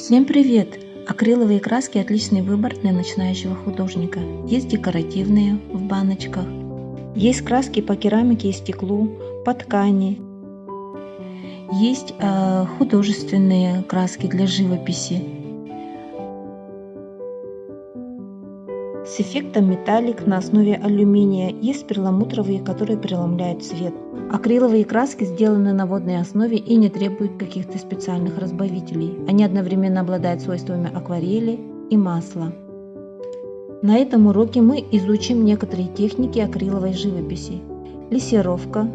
Всем привет! Акриловые краски – отличный выбор для начинающего художника. Есть декоративные в баночках, есть краски по керамике и стеклу, по ткани, есть художественные краски для живописи с эффектом металлик на основе алюминия, есть перламутровые, которые преломляют цвет. Акриловые краски сделаны на водной основе и не требуют каких-то специальных разбавителей. Они одновременно обладают свойствами акварели и масла. На этом уроке мы изучим некоторые техники акриловой живописи. Лессировка.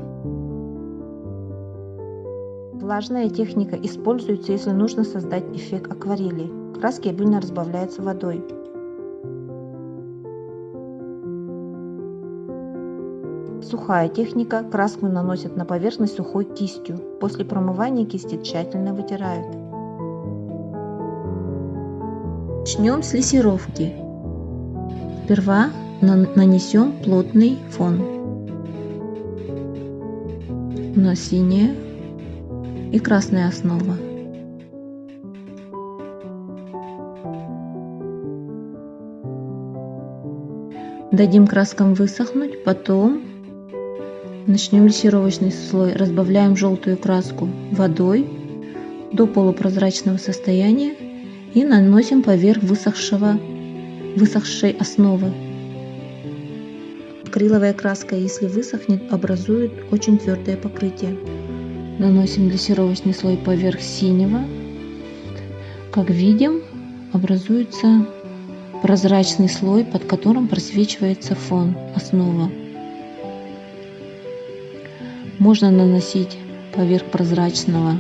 Влажная техника используется, если нужно создать эффект акварели. Краски обильно разбавляются водой. Сухая техника. Краску наносят на поверхность сухой кистью. После промывания кисти тщательно вытирают. Начнем с лессировки. Сперва нанесем плотный фон. У нас синяя и красная основа. Дадим краскам высохнуть, потом начнем лессировочный слой. Разбавляем желтую краску водой до полупрозрачного состояния и наносим поверх высохшей основы. Акриловая краска, если высохнет, образует очень твердое покрытие. Наносим лессировочный слой поверх синего. Как видим, образуется прозрачный слой, под которым просвечивается фон, основа. Можно наносить поверх прозрачного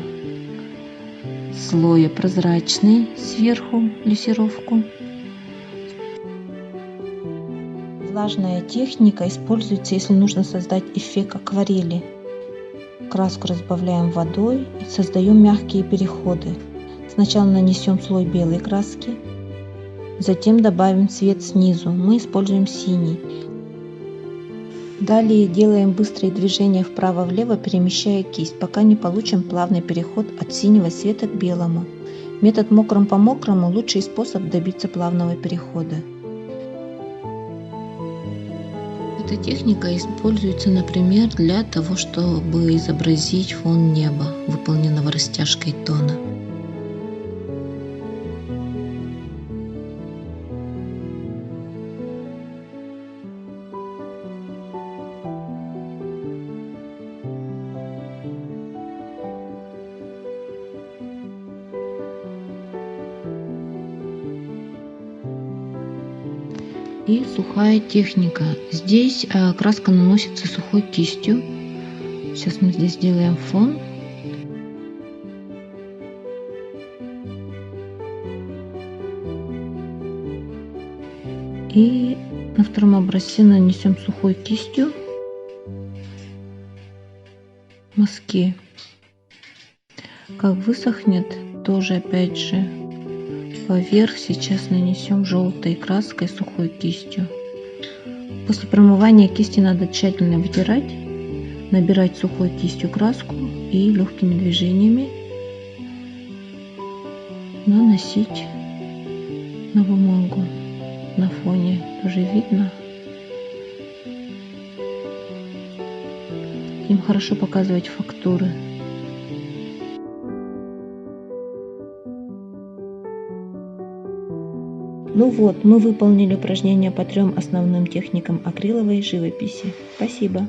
слоя прозрачный сверху лессировку. Влажная техника используется, если нужно создать эффект акварели. Краску разбавляем водой и создаем мягкие переходы. Сначала нанесем слой белой краски, затем добавим цвет снизу. Мы используем синий. Далее делаем быстрые движения вправо-влево, перемещая кисть, пока не получим плавный переход от синего цвета к белому. Метод мокрым по мокрому – лучший способ добиться плавного перехода. Эта техника используется, например, для того, чтобы изобразить фон неба, выполненного растяжкой тона. И сухая техника. Здесь краска наносится сухой кистью. Сейчас мы здесь делаем фон. И на втором образце нанесем сухой кистью мазки. Как высохнет, тоже опять же поверх сейчас нанесем желтой краской сухой кистью. После промывания кисти надо тщательно вытирать, набирать сухой кистью краску и легкими движениями наносить на бумагу. На фоне тоже видно. Им хорошо показывать фактуры. Ну вот, мы выполнили упражнение по 3 основным техникам акриловой живописи. Спасибо!